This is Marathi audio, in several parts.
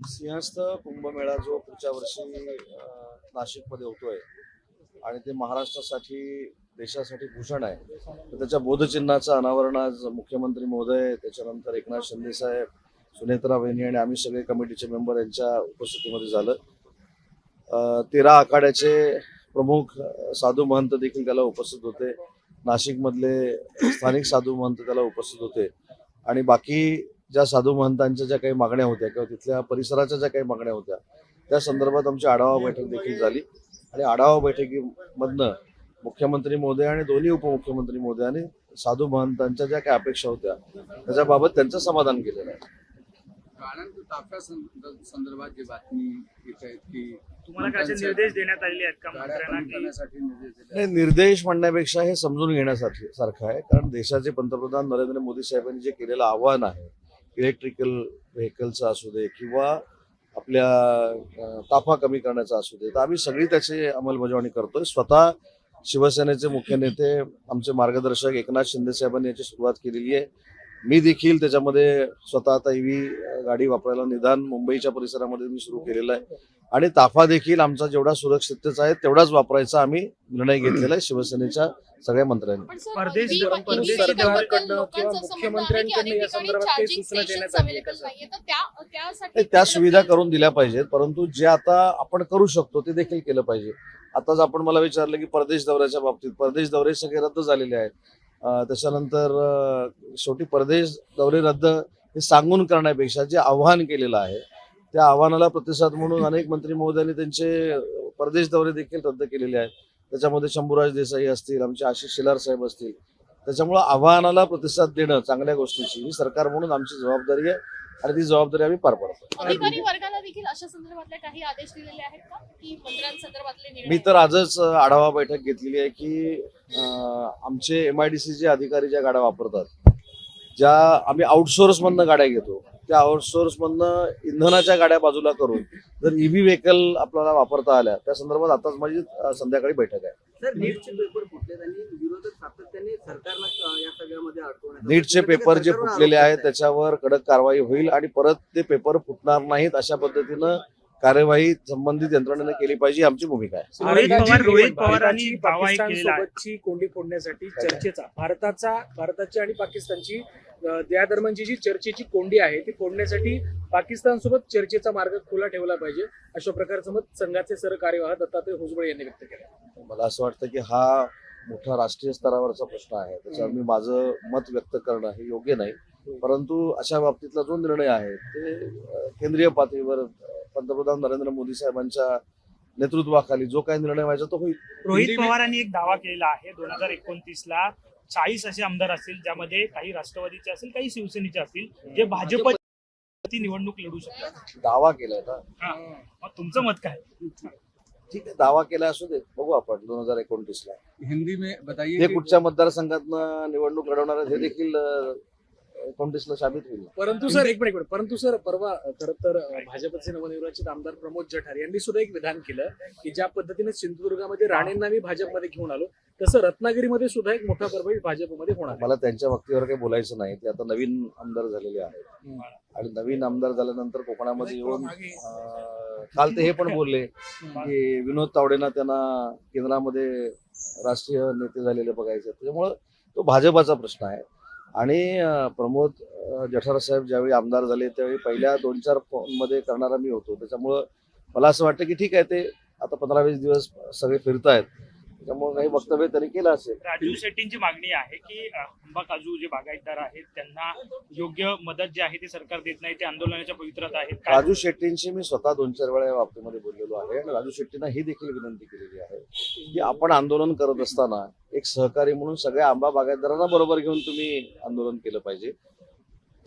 सिंहस्थ कुंभमेळा जो पुढच्या वर्षी नाशिकमध्ये होतोय आणि ते महाराष्ट्रासाठी देशासाठी भूषण आहे, तर त्याच्या बोधचिन्हाचं अनावरण आज मुख्यमंत्री महोदय, त्याच्यानंतर एकनाथ शिंदे साहेब, सुनेत्रा वहिनी आणि आम्ही सगळे कमिटीचे मेंबर यांच्या उपस्थितीमध्ये झालं. 13 आखाड्याचे प्रमुख साधू महंत देखील त्याला उपस्थित होते. नाशिकमधले स्थानिक साधू महंत त्याला उपस्थित होते आणि बाकी ज्या साधू महंतांच्या ज्या काही मागण्या होत्या किंवा तिथल्या परिसराच्या ज्या काही मागण्या होत्या त्या संदर्भात आमची आढावा बैठक देखील झाली आणि आढावा बैठकीमधनं मुख्यमंत्री महोदय आणि दोन्ही उपमुख्यमंत्री महोदयांनी साधू महंतांच्या ज्या काही अपेक्षा होत्या त्याच्याबाबत त्यांचं समाधान केलेलं आहे. ताफ्या संदर्भात जी बातमी येत आहे की तुम्हाला काय निर्देश देण्यात आलेले आहेत का मंत्र्यांना नाही, निर्देश म्हणण्यापेक्षा हे समजून घेण्यासाठी सारखं आहे, कारण देशाचे पंतप्रधान नरेंद्र मोदी साहेबांनी जे केलेलं आव्हान आहे, इलेक्ट्रिकल व्हेकलचं असू दे किंवा आपल्या ताफा कमी करण्याचा असू दे, तर आम्ही सगळी त्याची अंमलबजावणी करतोय. स्वतः शिवसेनेचे मुख्य नेते आमचे मार्गदर्शक एकनाथ शिंदे साहेबांनी याची सुरुवात केलेली आहे. मी देखील त्याच्यामध्ये स्वतः आता ईव्ही गाडी वापरायला निदान मुंबईच्या परिसरामध्ये मी सुरू केलेलं आहे आणि ताफा देखील आमचा जेवढा सुरक्षिततेचा आहे तेवढाच वापरायचा आम्ही निर्णय घेतलेला आहे शिवसेनेच्या सगळ्या मंत्र्यांनी. त्या सुविधा करून दिल्या पाहिजेत, परंतु जे आता आपण करू शकतो ते देखील केलं पाहिजे. आताच आपण मला विचारलं की परदेश दौऱ्याच्या बाबतीत, परदेश दौरे सगळे रद्द झालेले आहेत. त्याच्यानंतर शेवटी परदेश दौरे रद्द हे सांगून करण्यापेक्षा जे आव्हान केलेलं आहे त्या आव्हानाला प्रतिसाद म्हणून अनेक मंत्री महोदयांनी त्यांचे परदेश दौरे देखील रद्द केलेले आहेत. त्याच्यामध्ये शंभूराज देसाई असतील, आमचे आशिष शेलार साहेब असतील. त्याच्यामुळं आव्हानाला प्रतिसाद देणं चांगल्या गोष्टीची ही सरकार म्हणून आमची जबाबदारी आहे आणि ती जबाबदारी आम्ही पार पाडतो. अधिकारी वर्गाला देखील अशा संदर्भातले काही आदेश दिलेले आहेत का की मंत्र्यांसंदर्भातले निर्णय? मी तर आजच आढावा बैठक घेतलेली आहे की आमचे MIDCचे अधिकारी ज्या गाड्या वापरतात, ज्या आम्ही आउटसोर्स मधनं गाड्या घेतो, त्या आउटसोर्स मधनं इंधनाच्या गाड्या बाजूला करून जर ईव्ही व्हेकल आपल्याला वापरता आल्या त्या संदर्भात आताच माझी संध्याकाळी बैठक आहे. नीटचे पेपर जे फुटलेले आहेत त्याच्यावर कडक कारवाई होईल आणि परत ते पेपर फुटणार नाहीत अशा पद्धतीनं कार्यवाही संबंधित यंत्रणेने केली पाहिजे, आमची भूमिका आहे. रोहित पवारांनी सोबतची कोंडी फोडण्यासाठी चर्चेचा भारताची आणि पाकिस्तानची या दरम्यानची जी चर्चेची कोंडी आहे ती फोडण्यासाठी पाकिस्तान सोबत चर्चेचा मार्ग खुला ठेवला पाहिजे, अशा प्रकारचं मत संघाचे सरकार्यवाह दत्तात्रय भुजबळ यांनी व्यक्त केलं. मला असं वाटतं की हा मोठा राष्ट्रीय स्तरावरचा प्रश्न आहे, त्याच्यावर मी माझं मत व्यक्त करणं हे योग्य नाही, परंतु अशा बाबतीतला जो निर्णय आहे ते केंद्रीय पातळीवर पंतप्रधान नरेंद्र मोदी साहेबांच्या नेतृत्वाखाली जो काही निर्णय व्हायचा तो होईल. रोहित पवारांनी एक दावा केलेला आहे 2029ला 40 असे आमदार असतील, ज्यामध्ये काही राष्ट्रवादीचे असतील, काही शिवसेनेचे असतील, जे भाजप निवडणूक लढू शकतात. दावा केलाय ना, मग तुमचं मत काय? ठीक आहे, दावा केला असू दे, बघू आपण 2029ला हिंदी में बताइए हे कुठच्या मतदारसंघातनं निवडणूक लढवणार आहेत हे देखील 29ला साबित होईल. परंतु सर एक मिनिट, परंतु सर परवा खरं तर भाजपचे नवनिर्वाचित आमदार प्रमोद जठार यांनी सुद्धा एक विधान केलं की ज्या पद्धतीने सिंधुदुर्गामध्ये राणेंना मी भाजपमध्ये घेऊन आलो तसं रत्नागिरीमध्ये सुद्धा एक मोठा प्रभावी भाजपमध्ये होणार. मला त्यांच्या वक्तीवर काही बोलायचं नाही, ते आता नवीन आमदार झालेले आहेत आणि नवीन आमदार झाल्यानंतर कोकणामध्ये येऊन काल ते हे पण बोलले की विनोद तावडेंना त्यांना केंद्रामध्ये राष्ट्रीय नेते झालेले बघायचे, त्याच्यामुळं तो भाजपाचा प्रश्न आहे. आणि प्रमोद जठार साहेब ज्यावेळी आमदार झाले त्यावेळी पहिल्या 2-4 फोनमध्ये करणारा मी होतो, त्याच्यामुळं मला असं वाटतं की ठीक आहे, ते आता 15-20 दिवस सगळे फिरतायत, त्याच्यामुळे काही वक्तव्य त्यांनी केलं असेल. राजू शेट्टींची मागणी आहे की आंबा काजू जे बागायतदार आहेत त्यांना योग्य मदत जी आहे ती सरकार देत नाही, ते आंदोलनाच्या पवित्रात आहेत. राजू शेट्टींशी मी स्वतः 2-4 वेळा या बाबतीमध्ये बोललेलो आहे आणि राजू शेट्टींना ही देखील विनंती केलेली आहे की आपण आंदोलन करत असताना एक सहकारी म्हणून सगळ्या आंबा बागायतदारांना बरोबर घेऊन तुम्ही आंदोलन केलं पाहिजे.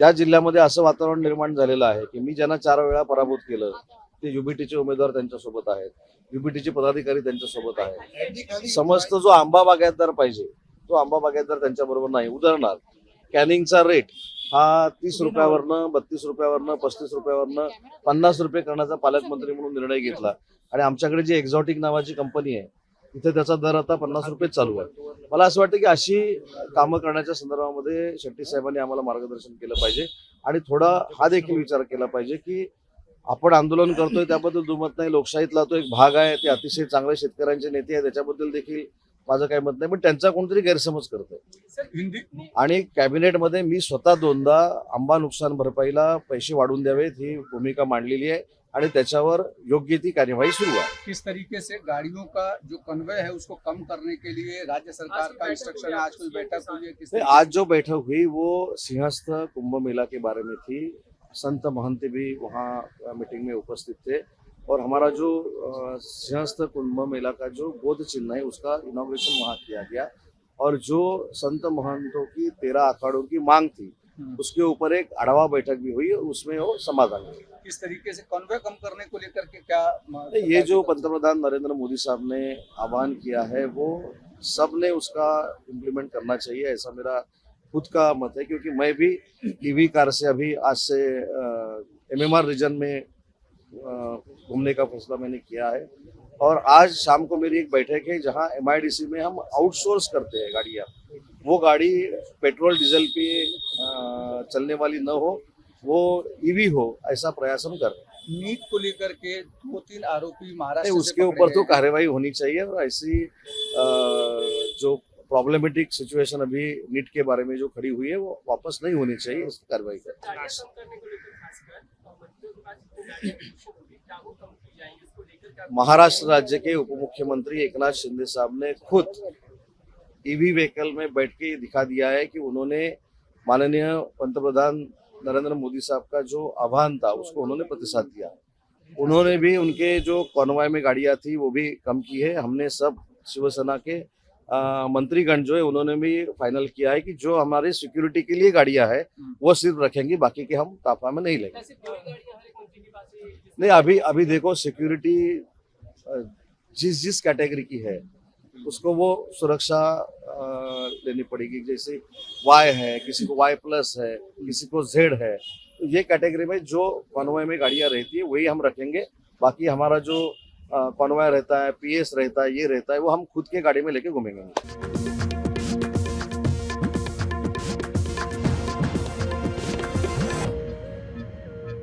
त्या जिल्ह्यामध्ये असं वातावरण निर्माण झालेलं आहे की मी ज्यांना 4 वेळा पराभूत केलं ते युबीटीचे उमेदवार त्यांच्यासोबत आहेत, युबीटीचे पदाधिकारी त्यांच्यासोबत आहेत. समस्त जो आंबा बागायतदार पाहिजे तो आंबा बागायतदार त्यांच्याबरोबर नाही. उदाहरणार्थ कॅनिंगचा रेट हा 30 रुपयावरनं 32 रुपयावरनं 35 रुपयावरनं 50 रुपये करण्याचा पालकमंत्री म्हणून निर्णय घेतला आणि आमच्याकडे जी एक्झॉटिक नावाची कंपनी आहे तिथे त्याचा दर आता 50 रुपये चालू आहे. मला असं वाटतं की अशी कामं करण्याच्या संदर्भामध्ये शेट्टी साहेबांनी आम्हाला मार्गदर्शन केलं पाहिजे आणि थोडा हा देखील विचार केला पाहिजे की आपण आंदोलन करतोय त्याबद्दल दुमत नाही, लोकशाहीतला तो एक भाग आहे, ते अतिशय चांगले शेतकऱ्यांचे नेते आहेत, त्याच्याबद्दल देखील माझं काही मत नाही, पण त्यांचा कोणतरी गैरसमज करतोय. हिंदी आणि कॅबिनेटमध्ये मी स्वतः 2दा आंबा नुकसान भरपाईला पैसे वाढवून द्यावेत ही भूमिका मांडलेली आहे आणि त्याच्यावर योग्य ती कार्यवाही सुरू आहे. किस तरीके से गाड़ियों का जो कन्वे है उसको कम करने के लिए राज्य सरकार का इंस्ट्रक्शन है, आज कोई बैठक हुई है किस नहीं, आज जो बैठक हुई वो सिंहस्थ कुंभ मेला के बारे में थी. संत महंत भी वहाँ मीटिंग में उपस्थित थे और हमारा जो सिंहस्थ कुंभ मेला का जो बोध चिन्ह है उसका इनॉग्रेशन वहाँ किया गया और जो संत महंतों की 13 अखाड़ों की मांग थी उसके ऊपर एक आढावा बैठक भी हुई और उसमें वो समाधान हुआ. किस तरीके से कन्वे कम करने को लेकर के क्या ये जो पंतप्रधान नरेंद्र मोदी साहब ने आह्वान किया है वो सब ने उसका इम्प्लीमेंट करना चाहिए, ऐसा मेरा खुद का मत है. क्योंकि मैं भी ईवी कार से अभी आज से MMR रीजन में घूमने का फैसला मैंने किया है और आज शाम को मेरी एक बैठक है जहां MIDC में हम आउटसोर्स करते हैं गाड़ियाँ. वो गाड़ी पेट्रोल डीजल पे चलने वाली न हो, वो ईवी हो, ऐसा प्रयास हम कर रहे हैं. नीट को लेकर के 2-3 आरोपी महाराष्ट्र नहीं, से उसके पकड़े ऊपर तो गए हैं. कार्रवाई होनी चाहिए और ऐसी जो प्रॉब्लमेटिक सिचुएशन अभी नीट के बारे में जो खड़ी हुई है वो वापस नहीं होनी चाहिए, इस कार्रवाई कर. महाराष्ट्र राज्य के उप मुख्यमंत्री एकनाथ शिंदे साहब ने खुद ईवी व्हीकल में बैठ के दिखा दिया है कि उन्होंने माननीय पंतप्रधान नरेंद्र मोदी साहब का जो आह्वान था उसको उन्होंने प्रतिसाद दिया. उन्होंने भी उनके जो कॉन्वॉय में गाड़ियां थी वो भी कम की है. हमने सब शिवसेना के मंत्रीगण जो है उन्होंने भी फाइनल किया है कि जो हमारे सिक्योरिटी के लिए गाड़ियां है वो सिर्फ रखेंगे, बाकी के हम ताफा में नहीं लेंगे. नहीं, अभी देखो सिक्योरिटी जिस कैटेगरी की है उसको वो सुरक्षा लेनी पड़ेगी. जैसे Y है, किसी को Y+ है, किसी को Z है, तो ये कैटेगरी में जो कॉन्वॉय में गाड़ियां रहती है वही हम रखेंगे. बाकी हमारा जो कॉन्वॉय रहता है, PS रहता है, ये रहता है, वो हम खुद के गाड़ी में लेके घूमेंगे.